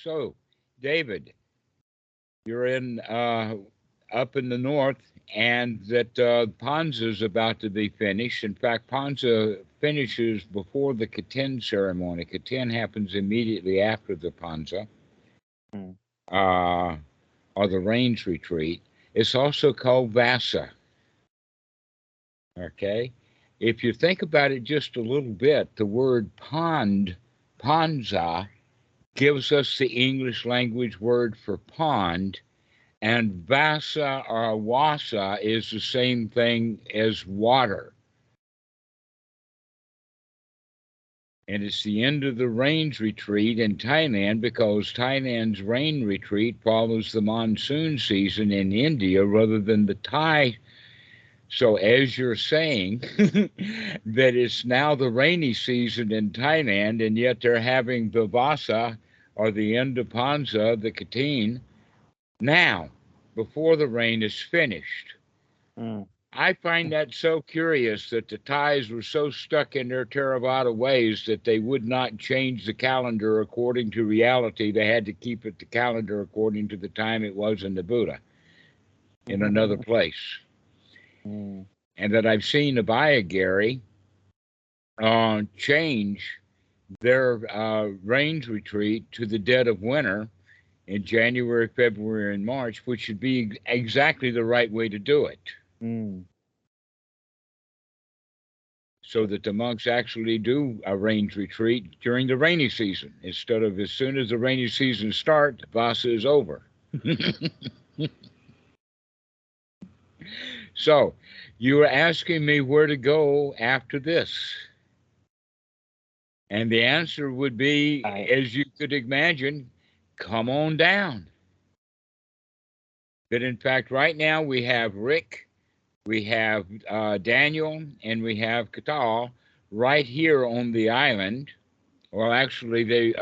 So, David, you're in up in the north, and that Panza is about to be finished. In fact, Panza finishes before the Katin ceremony. Katin happens immediately after the Panza, Mm. Or the rains retreat. It's also called Vasa. Okay, if you think about it just a little bit, the word pond, Panza, gives us the English language word for pond. And Vasa or Wasa is the same thing as water. And it's the end of the rains retreat in Thailand because Thailand's rain retreat follows the monsoon season in India rather than the Thai. So, as you're saying, that it's now the rainy season in Thailand, and yet they're having the Vasa or the end of Panza, the Katin, now, before the rain is finished. Mm. I find that so curious that the Thais were so stuck in their Theravada ways that they would not change the calendar according to reality. They had to keep it the calendar according to the time it was in the Buddha in another place. Mm. And that I've seen Abaya Gary change their rains retreat to the dead of winter in January, February, and March, which should be exactly the right way to do it. Mm. So that the monks actually do a rains retreat during the rainy season instead of as soon as the rainy season starts, Vasa is over. So you were asking me where to go after this. And the answer would be, as you could imagine, come on down. But in fact, right now we have Rick, we have Daniel, and we have Katal right here on the island. Well, actually, they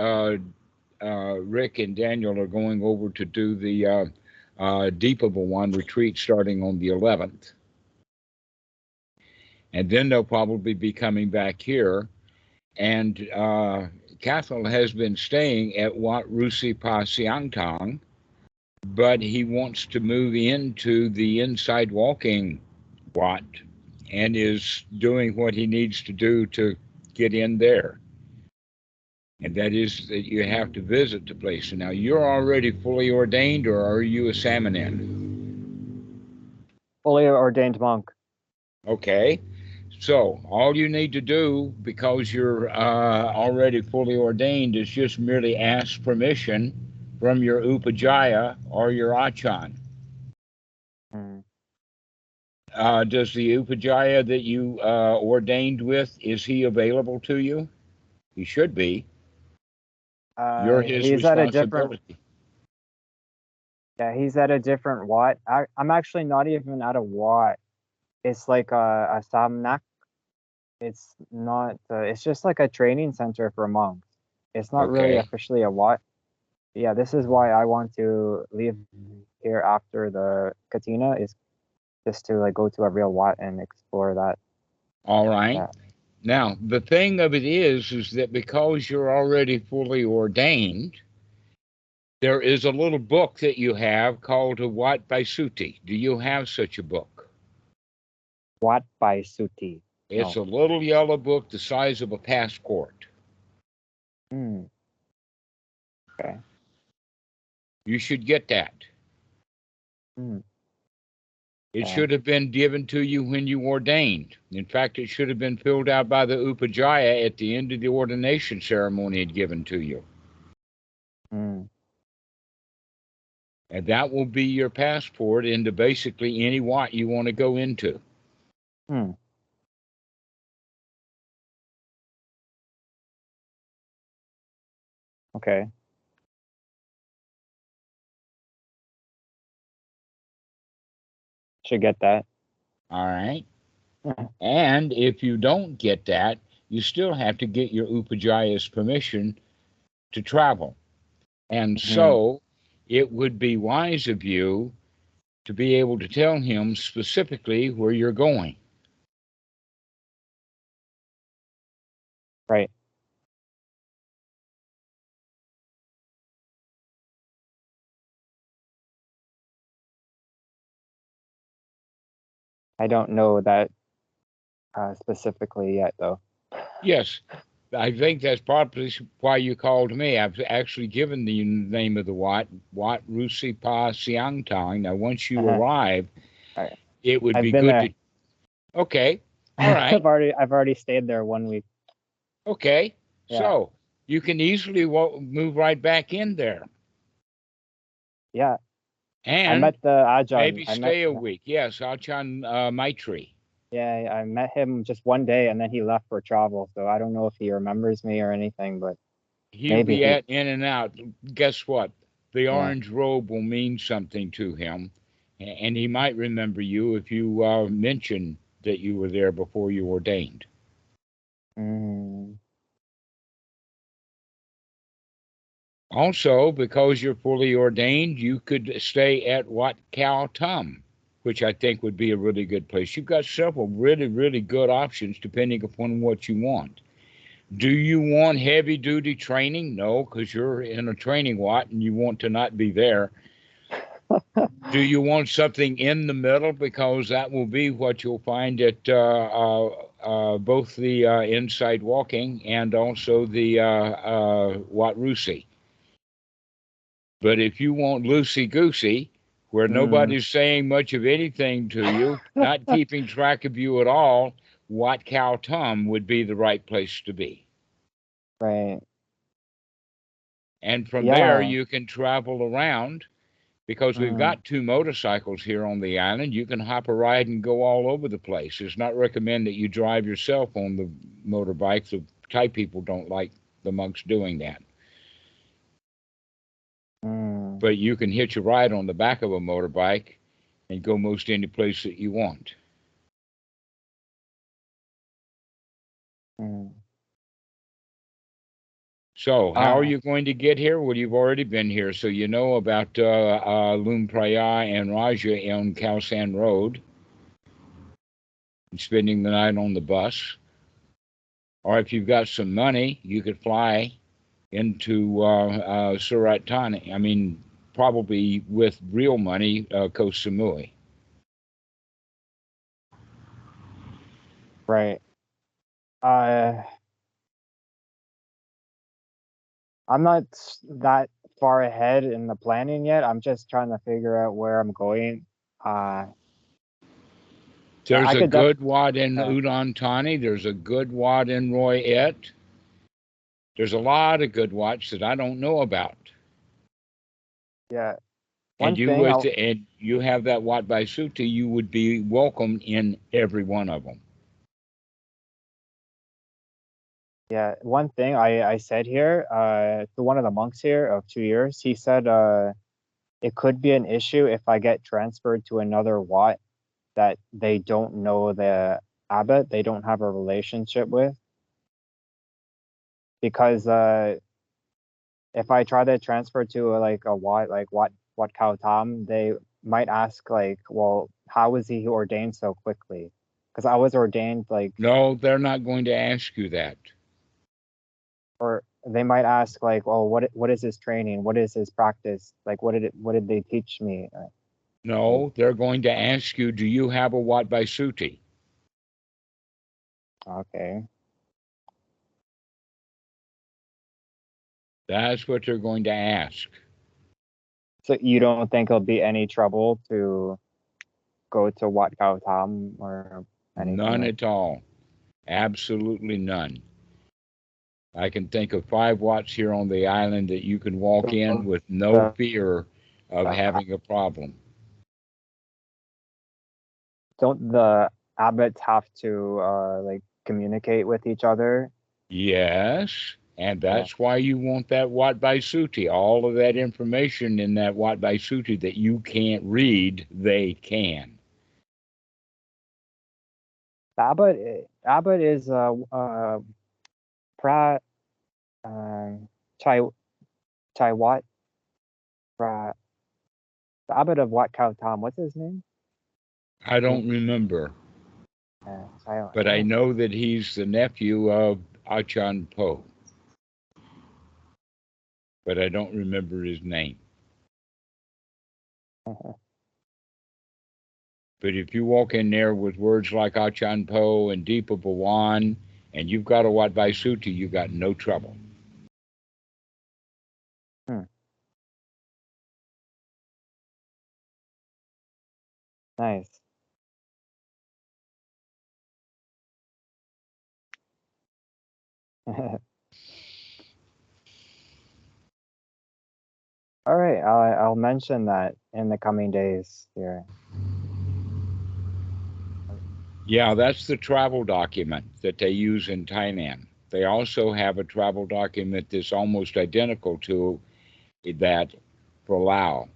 Rick and Daniel are going over to do the Deepable One retreat starting on the 11th. And then they'll probably be coming back here. And Cathal has been staying at Wat Rusi Pa Siangtang, but he wants to move into the inside walking Wat and is doing what he needs to do to get in there. And that is that you have to visit the place. Now, you're already fully ordained, or are you a Samanin? Fully ordained monk. Okay. So, all you need to do, because you're already fully ordained, is just merely ask permission from your Upajjhaya or your Achan. Mm. Does the Upajjhaya that you ordained with, is he available to you? He should be. You're his He's at a different. responsibility. Yeah, he's at a different Wat. I'm actually not even at a Wat. It's like a samnak. It's not. It's just like a training center for monks. It's not really Okay. officially a Wat. Yeah, this is why I want to leave here after the Katina, is just to like go to a real Wat and explore that. All right. Yeah. Now, the thing of it is that because you're already fully ordained, there is a little book that you have called A Wat by Suti. Do you have such a book? Wat by Suti. It's No. a little yellow book the size of a passport. Hmm. Okay. You should get that. Hmm. It Okay. should have been given to you when you ordained. In fact, it should have been filled out by the Upajjhaya at the end of the ordination ceremony and given to you. Hmm. And that will be your passport into basically any Wat you want to go into. Hmm. Okay. Should get that. All right. And if you don't get that, you still have to get your Upajjaya's permission to travel. And Mm-hmm. so it would be wise of you to be able to tell him specifically where you're going. Right. I don't know that specifically yet, though. Yes, I think that's probably why you called me. I've actually given the name of the Wat, Wat Rusi Pa Siang Tong. Now, once you Uh-huh. arrive, All right. it would I've be been good there. to. Okay, all right, I've already stayed there 1 week. okay. Yeah. So you can easily move right back in there Yeah. I and met the Ajahn. maybe stay a week. Yes, Achan Maitri. Yeah, I met him just one day and then he left for travel. So I don't know if he remembers me or anything, but He'll maybe be he, in and out. Guess what? The yeah. orange robe will mean something to him, and he might remember you if you mention that you were there before you ordained. Mm, Also, because you're fully ordained, you could stay at Wat Khao Tam, which I think would be a really good place. You've got several really, really good options depending upon what you want. Do you want heavy duty training? No, because you're in a training Wat and you want to not be there. Do you want something in the middle? Because that will be what you'll find at both the Inside Walking and also the Wat Rusi. But if you want loosey goosey, where mm, nobody's saying much of anything to you, not keeping track of you at all, Wat Khao Tum would be the right place to be. right. And from there, Yeah. you can travel around because we've Mm, got two motorcycles here on the island. You can hop a ride and go all over the place. It's not recommended that you drive yourself on the motorbike. The Thai people don't like the monks doing that. mm, But you can hitch a ride on the back of a motorbike and go most any place that you want. mm. So, how are Uh, you going to get here? Well, you've already been here, so you know about Lum Praya and Raja on Khao San Road and spending the night on the bus. Or if you've got some money, you could fly into Surat Thani. I mean, probably with real money, Koh Samui. right. Uh, I'm not that far ahead in the planning yet. I'm just trying to figure out where I'm going. Uh, There's I a could good Wat in uh, Udon Thani. There's a good Wat in Roy Et. There's a lot of good Wats that I don't know about. yeah. And One thing you have that Wat by Suti, you would be welcome in every one of them. Yeah, one thing I said here, to one of the monks here of 2 years, he said it could be an issue if I get transferred to another Wat that they don't know the abbot, they don't have a relationship with. Because if I try to transfer to like a Wat, like Wat Khao Tam, they might ask like, well, how was he ordained so quickly? Because I was ordained like, No, they're not going to ask you that. or they might ask like, oh, what is his training? What is his practice? Like, what did they teach me? Like, No, they're going to ask you, do you have a Wat by Suti? okay, That's what they're going to ask. so you don't think it'll be any trouble to go to Wat Khao Tam or anything None like? at all. Absolutely none. I can think of 5 Wats here on the island that you can walk in with no The, fear of having a problem. don't the abbots have to like communicate with each other? Yes, and Yeah. that's why you want that Wat by Suti. All of that information in that Wat by Suti that you can't read, they can. Abbot is pra chai chai Wat pra the abbot of Wat Khao Tam. What's his name? I Hmm. don't remember, I but I don't. know that he's the nephew of Achan Po, but I don't remember his name. But if you walk in there with words like Achan Po and Deepa Bhawan, and you've got a Wat Vaisuti, you got no trouble. Hmm. Nice. All right, I'll mention that in the coming days here. Yeah, that's the travel document that they use in Thailand. They also have a travel document that's almost identical to that for Lao.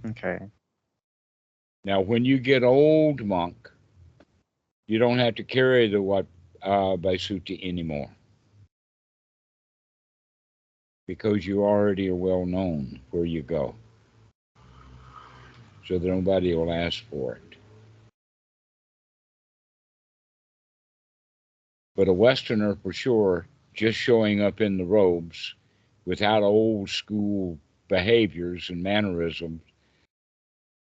Okay. Now, when you get old, monk, you don't have to carry the Wat Vaisuti anymore because you already are well known where you go. So that nobody will ask for it. But a Westerner, for sure, just showing up in the robes without old school behaviors and mannerisms.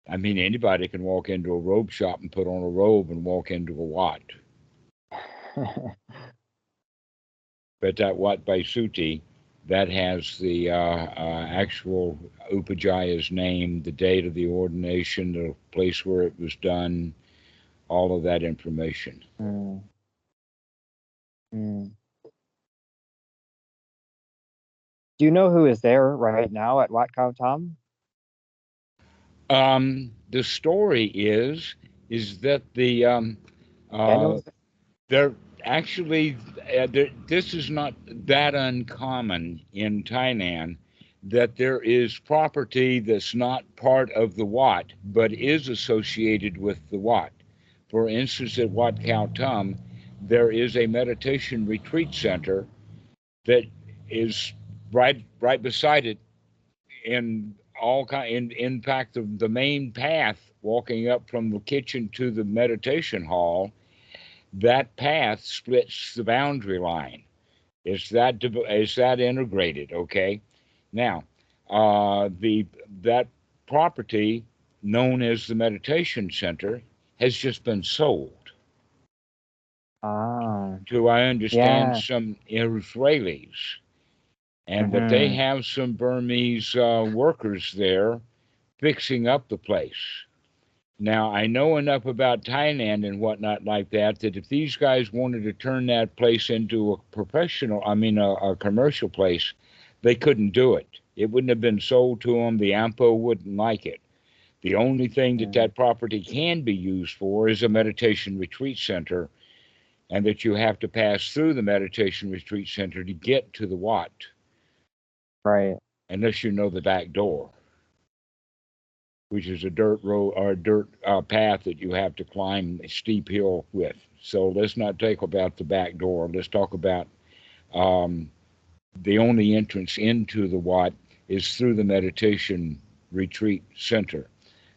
I mean, anybody can walk into a robe shop and put on a robe and walk into a Wat. But that Wat Vaisuti, that has the actual Upajaya's name, the date of the ordination, the place where it was done, all of that information. Mm. Mm. Do you know who is there right now at Wat Khao Tam? The story is that the Daniel? they're actually this is not that uncommon in Thailand that there is property that's not part of the Wat but is associated with the Wat. For instance, at Wat Khao Tam, there is a meditation retreat center that is right beside it in all kind in fact the main path walking up from the kitchen to the meditation hall, that path splits the boundary line. It's that integrated. Okay, now the that property known as the meditation center has just been sold Ah, to, I understand, yeah. some Israelis, and that they Mm-hmm. have some Burmese workers there fixing up the place. Now, I know enough about Thailand and whatnot like that if these guys wanted to turn that place into a a commercial place, they couldn't do it. It wouldn't have been sold to them. The AMPO wouldn't like it. The only thing that Mm. that property can be used for is a meditation retreat center, and that you have to pass through the meditation retreat center to get to the Wat, Right. unless you know the back door, which is a dirt road or a dirt path that you have to climb a steep hill with. So let's not talk about the back door. Let's talk about um, the only entrance into the Wat is through the meditation retreat center.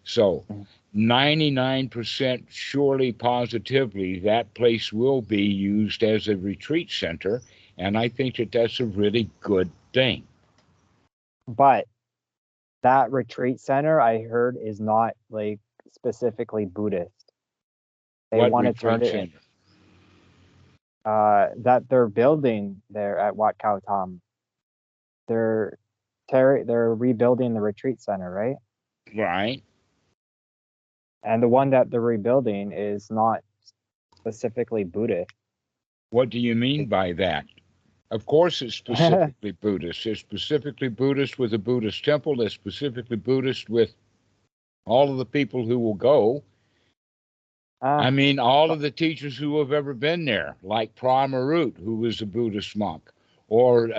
So Mm. 99% surely positively that place will be used as a retreat center. And I think that that's a really good thing. But that retreat center I heard is not like specifically Buddhist. They What want to turn retreat it in, center? that they're building there at Wat Khao Tam. They're they're rebuilding the retreat center, right? Right. And the one that they're rebuilding is not specifically Buddhist. What do you mean by that? Of course, it's specifically Buddhist. It's specifically Buddhist with a Buddhist temple. It's specifically Buddhist with all of the people who will go. I Ah, mean, all of the teachers who have ever been there, like Pra Marut, who was a Buddhist monk, or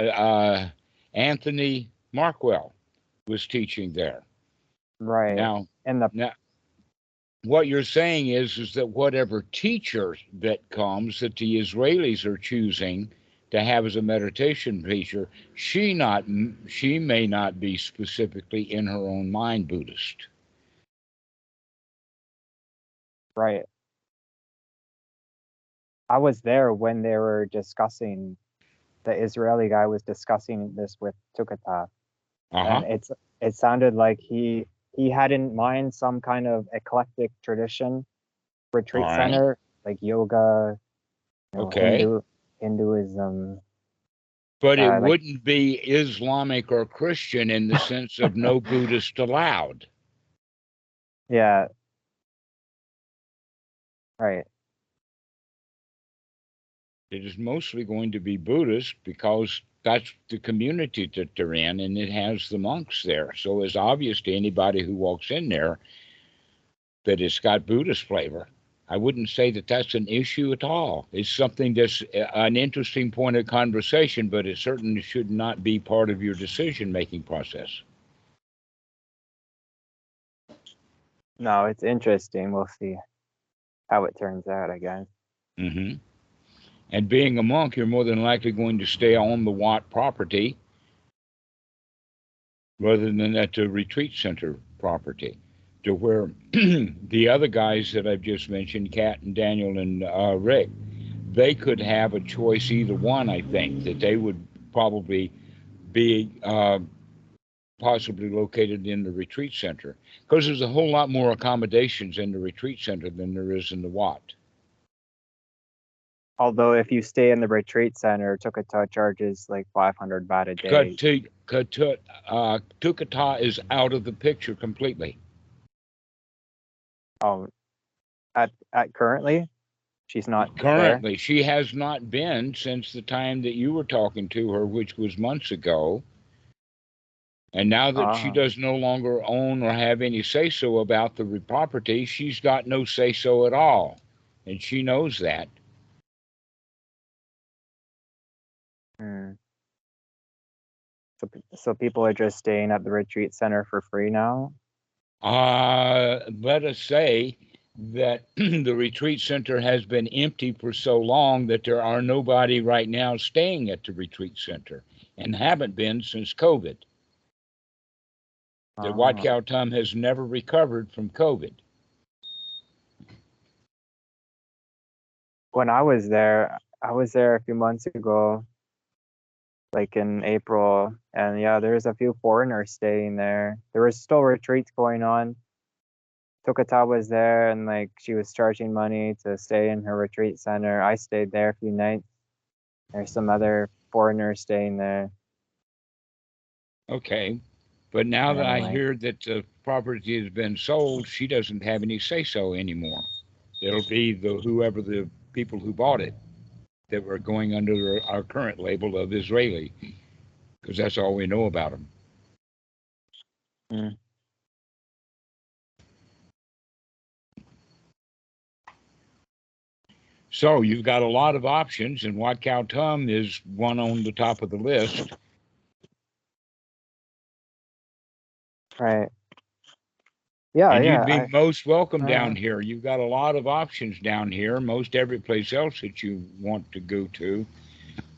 Anthony Markwell was teaching there. right. Now, And the now, what you're saying is that whatever teacher that comes that the Israelis are choosing to have as a meditation teacher, she may not be specifically in her own mind Buddhist. right. I was there when they were discussing, the Israeli guy was discussing this with Tukata, Uh and huh. it sounded like he had in mind some kind of eclectic tradition retreat All right. center, like yoga, Okay. Hinduism. But it Like wouldn't be Islamic or Christian in the sense of no Buddhist allowed. yeah, right. It is mostly going to be Buddhist because that's the community that they're in, and it has the monks there. So it's obvious to anybody who walks in there that it's got Buddhist flavor. I wouldn't say that that's an issue at all. It's something that's an interesting point of conversation, but it certainly should not be part of your decision-making process. No, it's interesting. We'll see how it turns out, I guess. Mm-hmm. And being a monk, you're more than likely going to stay on the Wat property rather than at the retreat center property, to where the other guys that I've just mentioned, Kat and Daniel and Rick, they could have a choice, either one. I think that they would probably be possibly located in the retreat center, because there's a whole lot more accommodations in the retreat center than there is in the Wat. Although if you stay in the retreat center, Tukata charges like 500 baht a day. Tukata is out of the picture completely. Oh, at currently, she's not Currently, there. she has not been since the time that you were talking to her, which was months ago. And now that she does no longer own or have any say-so about the property, she's got no say-so at all. And she knows that. So people are just staying at the retreat center for free now? Let us say that the retreat center has been empty for so long that there are nobody right now staying at the retreat center, and haven't been since COVID. The Wat Khao Tum has never recovered from COVID. When I was there a few months ago, like in April, and yeah, there's a few foreigners staying there. There was still retreats going on. Tukata was there, and like she was charging money to stay in her retreat center. I stayed there a few nights. There's some other foreigners staying there. Okay. But now that I Like, hear that the property has been sold, she doesn't have any say-so anymore. It'll be whoever the people who bought it that were going under our current label of Israeli, because that's all we know about them. So you've got a lot of options, and Wat Khao Tum is one on the top of the list. right. Yeah, and yeah. you'd be most welcome down here. You've got a lot of options down here. Most every place else that you want to go to,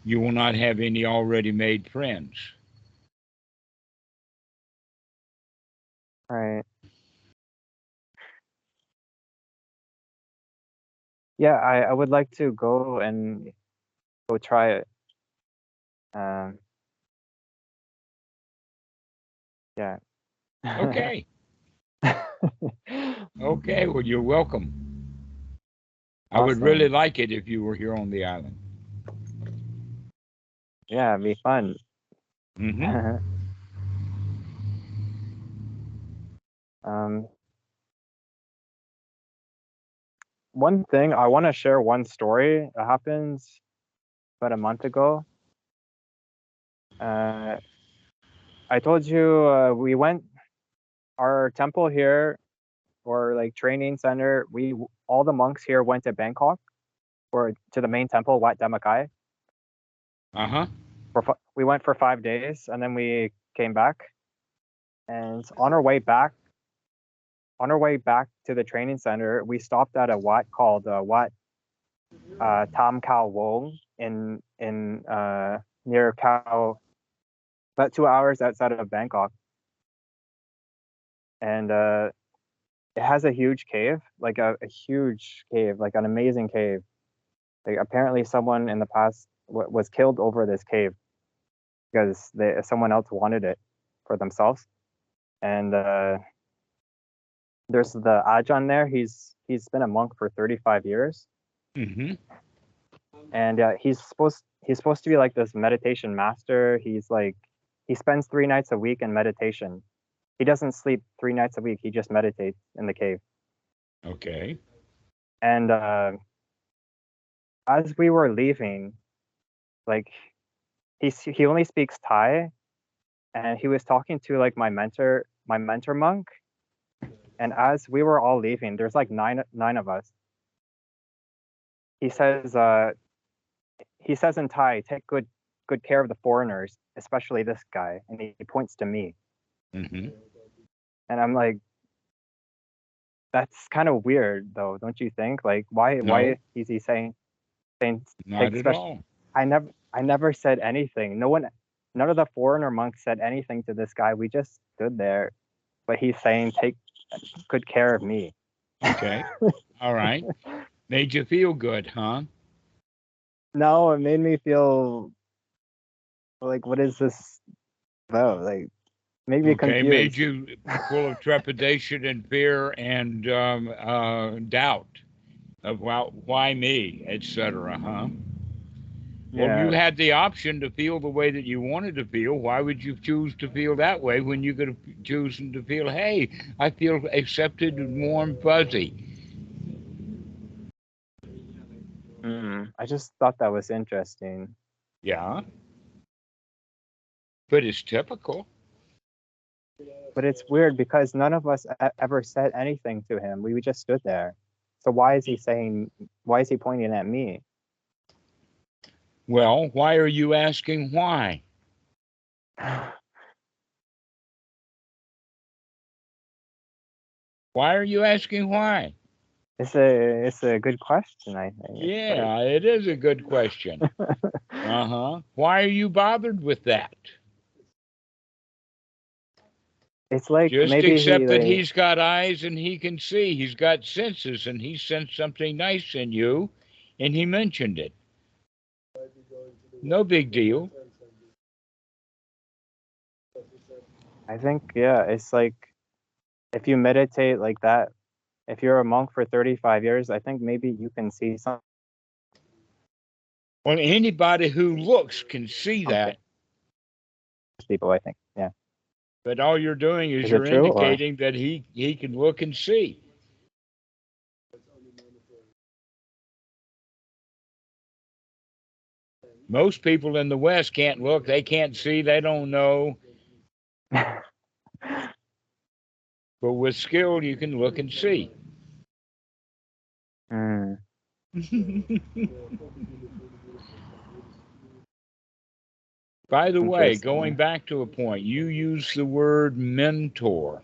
you will not have any already made friends. Right. Yeah, I would like to go and go try it. Yeah. Okay. Okay, well, you're welcome. I would really like it if you were here on the island. Yeah, it'd be fun. Mm-hmm. One thing, I want to share one story that happens about a month ago. I told you we went our temple here, or like training center. All the monks here went to Bangkok, or to the main temple, Wat Dhamma. Uh-huh. We went for 5 days, and then we came back. And on our way back to the training center, we stopped at a Wat called Wat Tam Khao Wong in near Khao, about 2 hours outside of Bangkok. And it has a huge cave, like a huge cave, like an amazing cave. Like apparently someone in the past was killed over this cave because someone else wanted it for themselves. And there's the Ajahn there. He's been a monk for 35 years, Mm-hmm. and he's supposed to be like this meditation master. He spends 3 nights a week in meditation. He doesn't sleep 3 nights a week. He just meditates in the cave. Okay. And as we were leaving, like he only speaks Thai, and he was talking to like my mentor monk. And as we were all leaving, there's like nine of us. He says in Thai, take good care of the foreigners, especially this guy, and he points to me. Mm-hmm. And I'm like, that's kind of weird though, don't you think? Like why No, is he saying not take at special? all. I never said anything. None of the foreigner monks said anything to this guy. We just stood there, but he's saying take good care of me. Okay. All right. Made you feel good, huh? No, it made me feel like, what is this about? Like, made me Okay. Made confused. you full of trepidation and fear and doubt about why me, etc., huh? Well, you Yeah. had the option to feel the way that you wanted to feel. Why would you choose to feel that way when you could have chosen to feel, hey, I feel accepted and warm, fuzzy? I just thought that was interesting. Yeah, but it's typical. But it's weird because none of us ever said anything to him. We just stood there. So why is he pointing at me? Well, why are you asking why? Why are you asking why? It's a good question, I think. Yeah, it is a good question. Uh-huh. Why are you bothered with that? It's like Just maybe accept that he's got eyes and he can see. He's got senses and he sensed something nice in you and he mentioned it. No big deal. I think, yeah, it's like if you meditate like that, if you're a monk for 35 years, I think maybe you can see Well, anybody who looks can see something. that, People, I think. Yeah. but all you're doing is Is it you're true or? indicating that he can look and see. Most people in the West can't look, they can't see, they don't know. But with skill, you can look and see. Mm, By the way, going interesting. back to a point, you use the word mentor.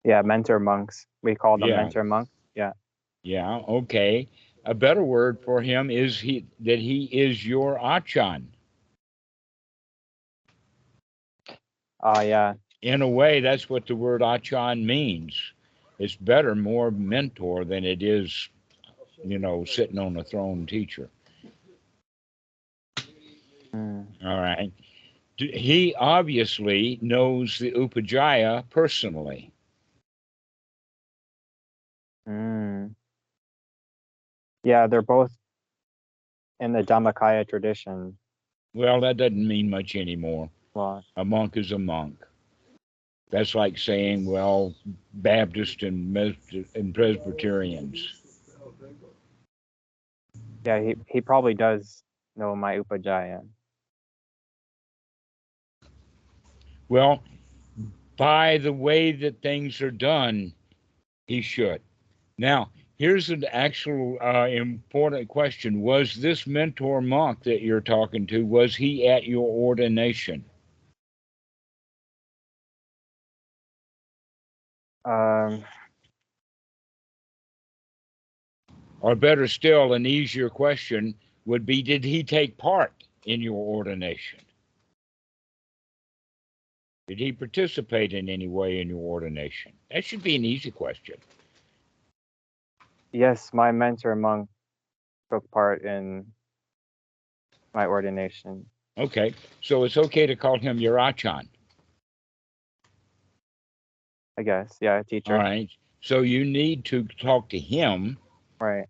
Yeah, mentor monks. We call them Yeah, mentor monks. Yeah. yeah, okay. A better word for him is he is your achan. Yeah. In a way, that's what the word achan means. It's better, more mentor than it is, sitting on a throne teacher. Mm, All right. He obviously knows the Upajjhaya personally. mm. Yeah, they're both in the Dhammakaya tradition. Well, that doesn't mean much anymore. Well, A monk is a monk. That's like saying, well, Baptist and Presbyterians. yeah, he probably does know my Upajjhaya. Well, by the way that things are done, he should. Now, here's an actual important question. Was this mentor monk that you're talking to, was he at your ordination? Um, Or better still, an easier question would be, did he take part in your ordination? Did he participate in any way in your ordination? That should be an easy question. yes, my mentor monk took part in my ordination. Okay, so it's okay to call him your achan. I guess. Yeah, All teacher. right. So you need to talk to him Right.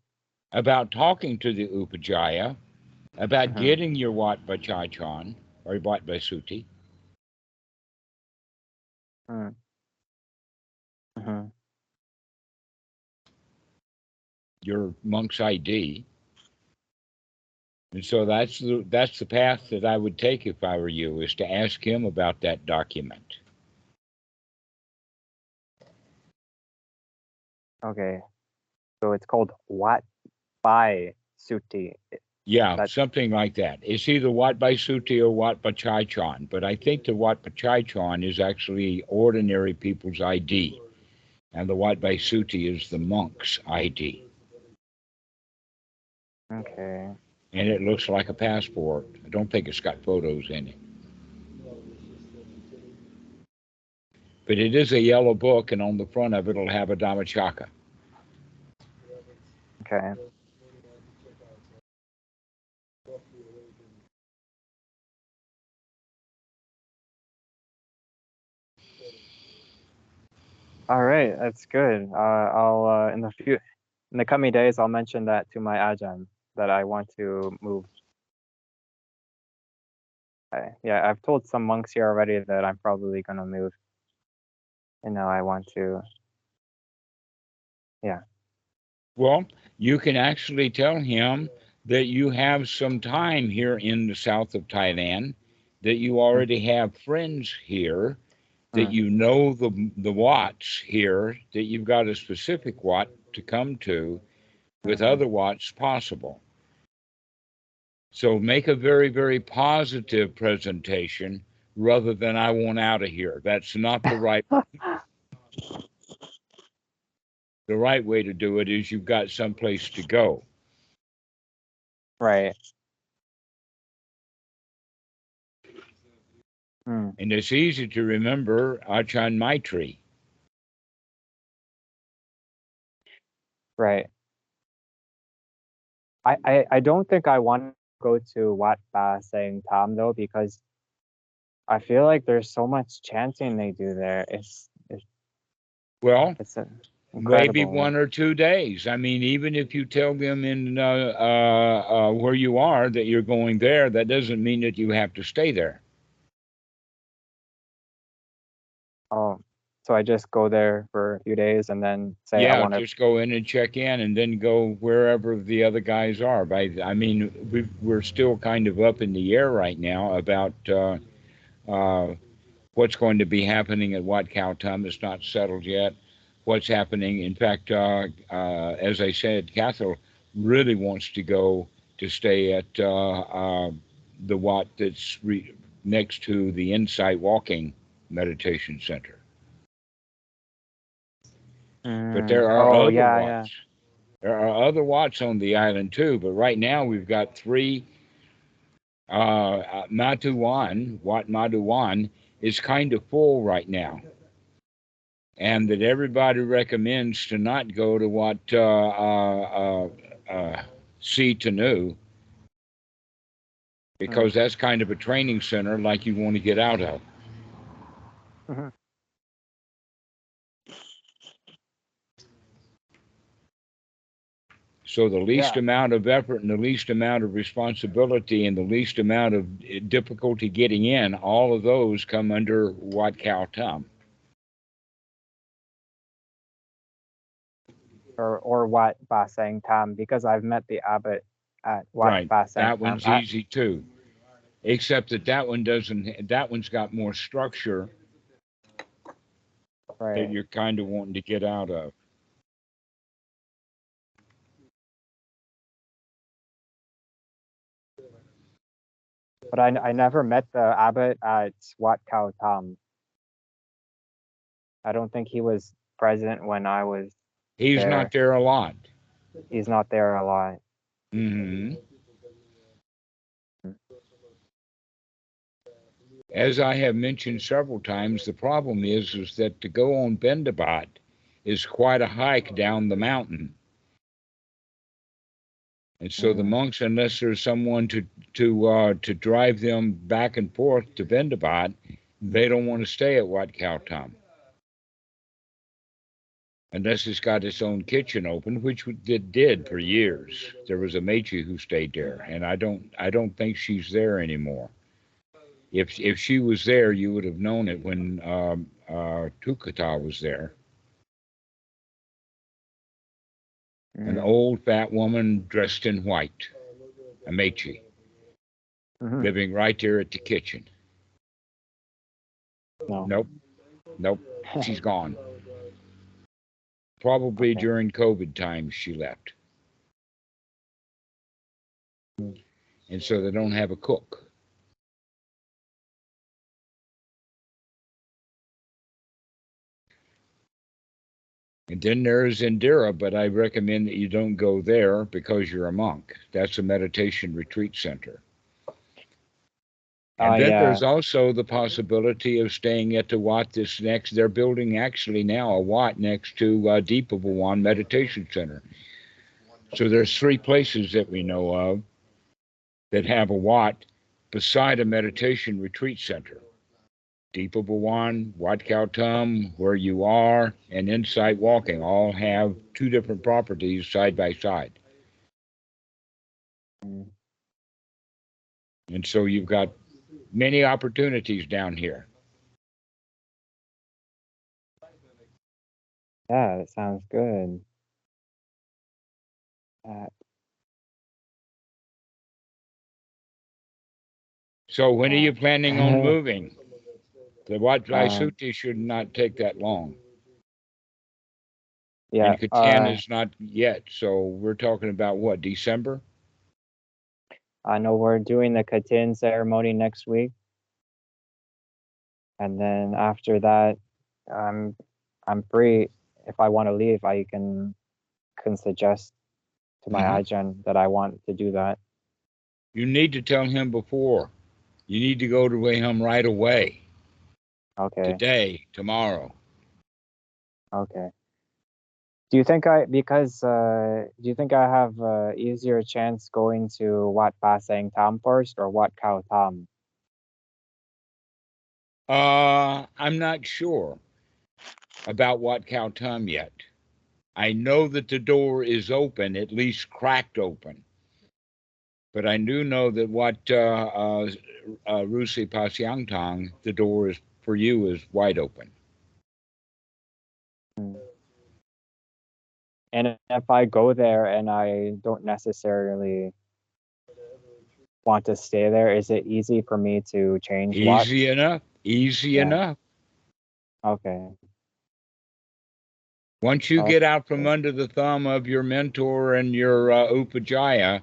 about talking to the Upajjhaya, about Mm-hmm. getting your Wat Bachai or Wat Basuti, Mm-hmm. your monk's ID. And so that's the path that I would take if I were you, is to ask him about that document. Okay. So it's called Wat Bai Suti. Yeah, That something like that. It's either Wat Basuti or Wat Bachai, but I think the Wat Bachai is actually ordinary people's ID, and the Wat Basuti is the monk's ID. okay. And it looks like a passport. I don't think it's got photos in it. But it is a yellow book, and on the front of it, it'll have a Dhammachaka. Okay. All right, that's good. I'll in the coming days I'll mention that to my Ajahn that I want to move. Yeah, I've told some monks here already that I'm probably gonna move, and now I want to. Yeah. Well, you can actually tell him that you have some time here in the south of Thailand, that you already have friends here, that Mm-hmm. you know the Wats here, that you've got a specific Wat to come to with Mm-hmm. other Wats possible. So make a very, very positive presentation rather than I want out of here. That's not the right the right way to do it is you've got someplace to go. Right. Mm. And it's easy to remember Achan Maitri. Right. I don't think I want to go to Wat Ba saying Tam though, because I feel like there's so much chanting they do there. Well, It's maybe incredible. 1 or 2 days. I mean, even if you tell them in where you are that you're going there, that doesn't mean that you have to stay there. Oh, so I just go there for a few days and then say I Yeah, want to. just go in and check in, and then go wherever the other guys are. I mean, we're still kind of up in the air right now about uh, what's going to be happening at Wat Khao Tum. It's not settled yet. What's happening? In fact, as I said, Cathal really wants to go to stay at the Wat that's next to the Insight Walking Meditation Center. But there are Oh other yeah, yeah. Wats. There are other Wats on the island too, but right now we've got three. Matuwan, Wat Matuwan, is kind of full right now, and that everybody recommends to not go to what Si Tanu, because that's kind of a training center like you want to get out of. Mhm. So the least Yeah. amount of effort and the least amount of responsibility and the least amount of difficulty getting in, all of those come under Wat Khao Tum. Or Wat Ba saying Tam, because I've met the abbot at Wat Right. Ba saying That Tam. one's easy too. Except that that one doesn't. That one's got more structure that Right. you're kind of wanting to get out of. But I never met the abbot at Wat Khao Tam. I don't think he was present when I was He's not there. there a lot. He's not there a lot. Hmm. As I have mentioned several times, the problem is that to go on Bendabat is quite a hike down the mountain. And so the Mm. monks, unless there's someone to drive them back and forth to Bendabat, they don't want to stay at Wat Khao Tum. unless it's got its own kitchen open, which it did for years. There was a Meiji who stayed there, and I don't think she's there anymore. If she was there, you would have known it when Tukata was there. An old fat woman dressed in white, a Meiji, living right there at the kitchen. No. Nope, she's gone. Probably during COVID times she left. And so they don't have a cook. And then there's Indira, but I recommend that you don't go there because you're a monk. That's a meditation retreat center. And then there's also the possibility of staying at the Wat they're building actually now a Wat next to Deepavawan Meditation Center. So there's 3 places that we know of that have a Wat beside a meditation retreat center. Deepavawan, Wat Khao Thum, where you are, and Insight Walking all have 2 different properties side by side. And so you've got many opportunities down here. Yeah, that sounds good. So when are you planning on moving? The Wat Vaisuti should not take that long. Yeah. And Catan is not yet, so we're talking about what, December? I know we're doing the Catan ceremony next week. And then after that, I'm free. If I want to leave, I can suggest to my Ajahn that I want to do that. You need to tell him before. You need to go to him right away. Okay. Today, tomorrow. Okay. Do you think I have a easier chance going to Wat Pasang Tham first or Wat Khao Tham? I'm not sure about Wat Khao Thum yet. I know that the door is open, at least cracked open. But I do know that what Rusi Pasyang Tong, the door is for you is wide open. And if I go there and I don't necessarily want to stay there, is it easy for me to change Wat? Easy enough. Okay. Once you get out from under the thumb of your mentor and your upajjhaya,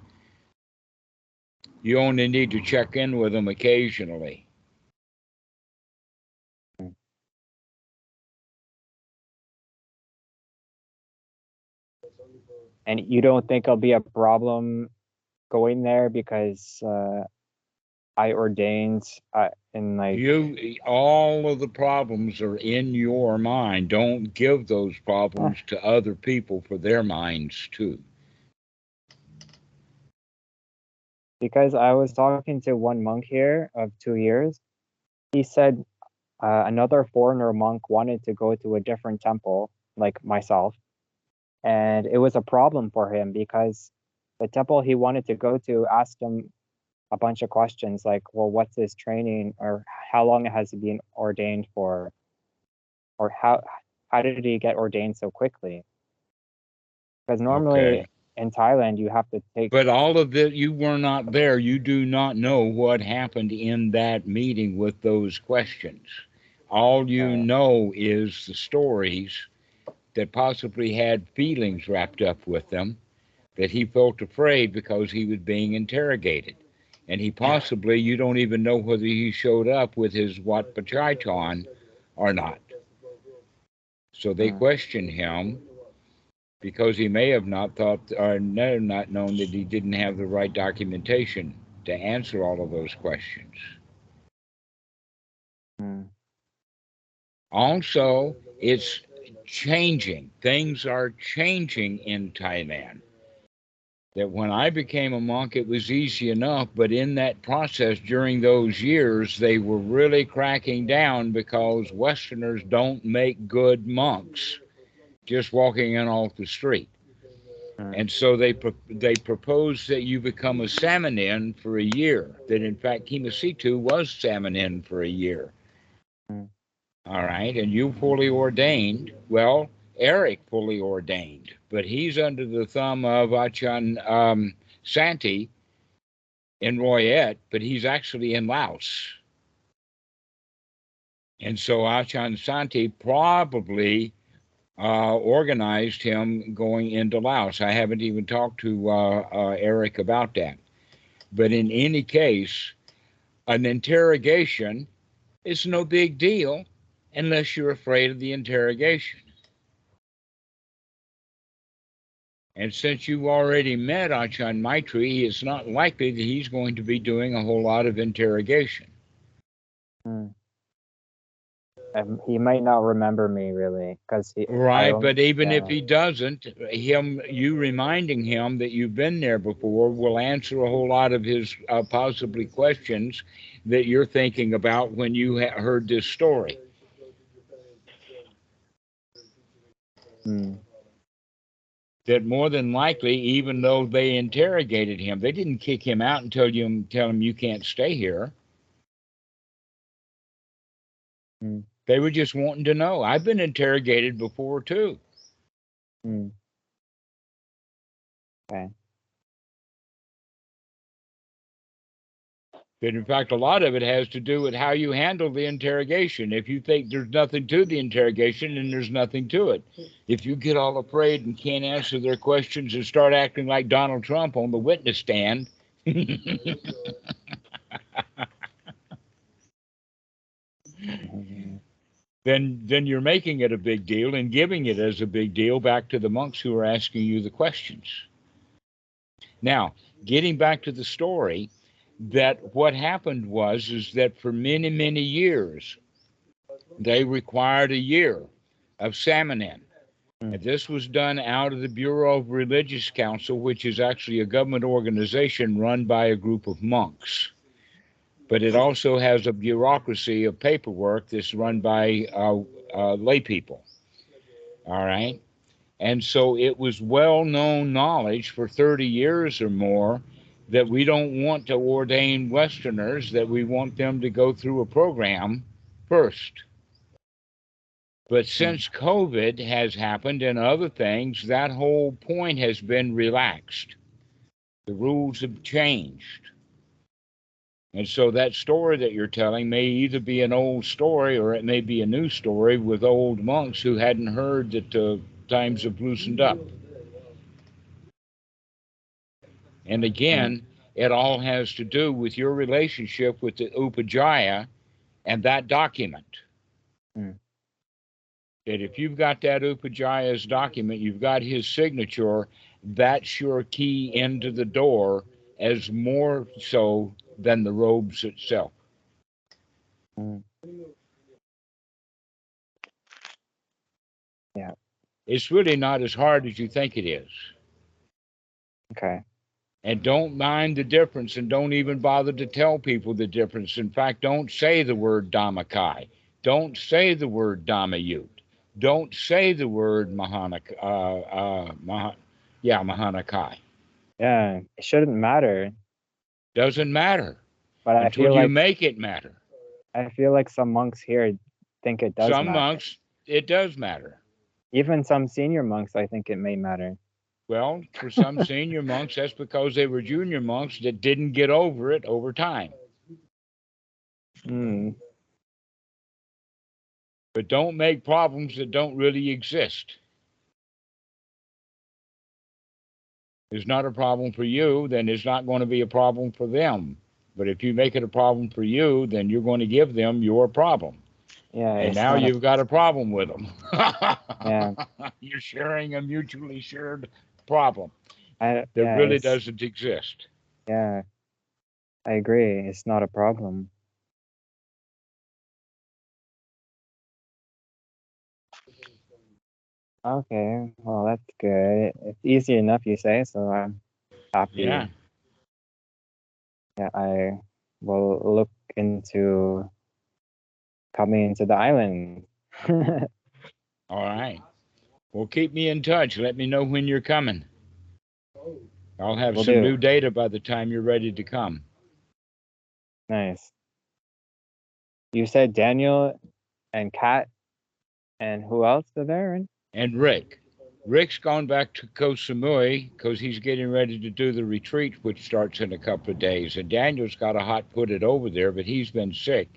you only need to check in with them occasionally. And you don't think it'll be a problem going there because I ordained in like all of the problems are in your mind. Don't give those problems to other people for their minds too. Because I was talking to one monk here of 2 years. He said another foreigner monk wanted to go to a different temple, like myself, and it was a problem for him because the temple he wanted to go to asked him a bunch of questions like, well, what's his training, or how long has he been ordained for, or how did he get ordained so quickly? Because normally in Thailand you have to take. But all of it, you were not there. You do not know what happened in that meeting with those questions. All you know is the stories that possibly had feelings wrapped up with them, that he felt afraid because he was being interrogated. And he possibly, you don't even know whether he showed up with his Wat Pachaiton or not. So they questioned him because he may have not thought or not known that he didn't have the right documentation to answer all of those questions. Also, it's changing. Things are changing in Thailand. That when I became a monk, it was easy enough, but in that process during those years, they were really cracking down because Westerners don't make good monks. just walking in off the street. And so they propose that you become a Samanin for a year. That in fact Kimasitu was Samanin for a year. Mm. All right, and you fully ordained. Well, Eric fully ordained, but he's under the thumb of Achan Santi in Royet, but he's actually in Laos. And so Achan Santi probably organized him going into Laos. I haven't even talked to Eric about that. But in any case, an interrogation is no big deal unless you're afraid of the interrogation. And since you've already met Achan Maitri, it's not likely that he's going to be doing a whole lot of interrogation. Mm. He might not remember me really, because right. But even if he doesn't, you reminding him that you've been there before will answer a whole lot of his possibly questions that you're thinking about when you heard this story. Mm. That more than likely, even though they interrogated him, they didn't kick him out and tell him you can't stay here. Mm. They were just wanting to know. I've been interrogated before too. Mm. Okay. But in fact, a lot of it has to do with how you handle the interrogation. If you think there's nothing to the interrogation, then there's nothing to it. If you get all afraid and can't answer their questions and start acting like Donald Trump on the witness stand, then you're making it a big deal and giving it as a big deal back to the monks who are asking you the questions. Now, getting back to the story, that what happened is that for many, many years, they required a year of Samanin. And this was done out of the Bureau of Religious Council, which is actually a government organization run by a group of monks. But it also has a bureaucracy of paperwork that's run by lay people. All right. And so it was well-known knowledge for 30 years or more that we don't want to ordain Westerners, that we want them to go through a program first. But since COVID has happened and other things, that whole point has been relaxed. The rules have changed. And so that story that you're telling may either be an old story or it may be a new story with old monks who hadn't heard that times have loosened up. And again, it all has to do with your relationship with the Upajjhaya and that document. That if you've got that Upajjhaya's document, you've got his signature, that's your key into the door, as more so than the robes itself. Yeah. It's really not as hard as you think it is. Okay. And don't mind the difference, and don't even bother to tell people the difference. In fact, don't say the word Dhammakai. Don't say the word Dhammayut. Don't say the word Mahanakai. Yeah, it shouldn't matter. Doesn't matter. But until you make it matter. I feel like some monks here think it does matter. Some monks, it does matter. Even some senior monks, I think it may matter. Well, for some senior monks, that's because they were junior monks that didn't get over it over time. But don't make problems that don't really exist. It's not a problem for you, then it's not going to be a problem for them. But if you make it a problem for you, then you're going to give them your problem. Yeah. And now you've got a problem with them. Yeah. You're sharing a mutually shared problem that really doesn't exist. Yeah. I agree. It's not a problem. Okay. Well, that's good. It's easy enough, you say, so I'm happy. Yeah. Yeah, I will look into coming into the island. All right. Well, keep me in touch. Let me know when you're coming. I'll have Will some do. new data by the time you're ready to come. Nice. You said Daniel and Kat and who else are there? And Rick. Rick's gone back to Koh Samui because he's getting ready to do the retreat, which starts in a couple of days. And Daniel's got a hot put-it over there, but he's been sick.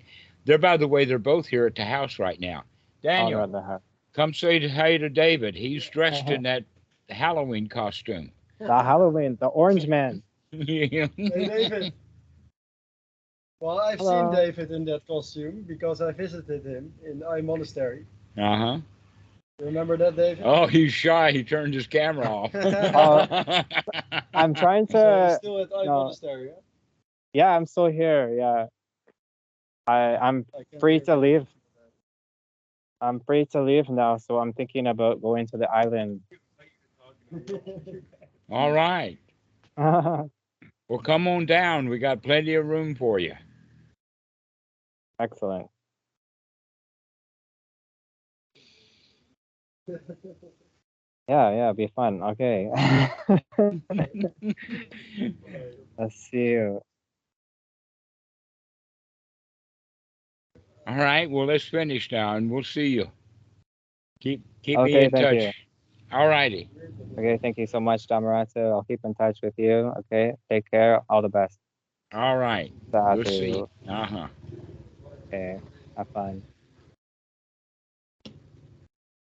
By the way, they're both here at the house right now. Daniel, come say hi to David. He's dressed in that Halloween costume. The Halloween, the orange man. Hey, David. Well, I've seen David in that costume because I visited him in I Monastery. Uh-huh. You remember that, David? Oh, he's shy. He turned his camera off. I'm trying to... So he's still at I Monastery, yeah? Yeah, I'm still here, yeah. I'm free to leave. I'm free to leave now, so I'm thinking about going to the island. All right. Well, come on down. We got plenty of room for you. Excellent. Yeah, it'd be fun. Okay. Let's see you. All right. Well, let's finish now, and we'll see you. Keep Okay, me in thank touch. you. All righty. Okay, thank you so much, Dhammarato. I'll keep in touch with you. Okay, take care. All the best. All right. Sadhu. We'll see. Uh-huh. Okay, have fun.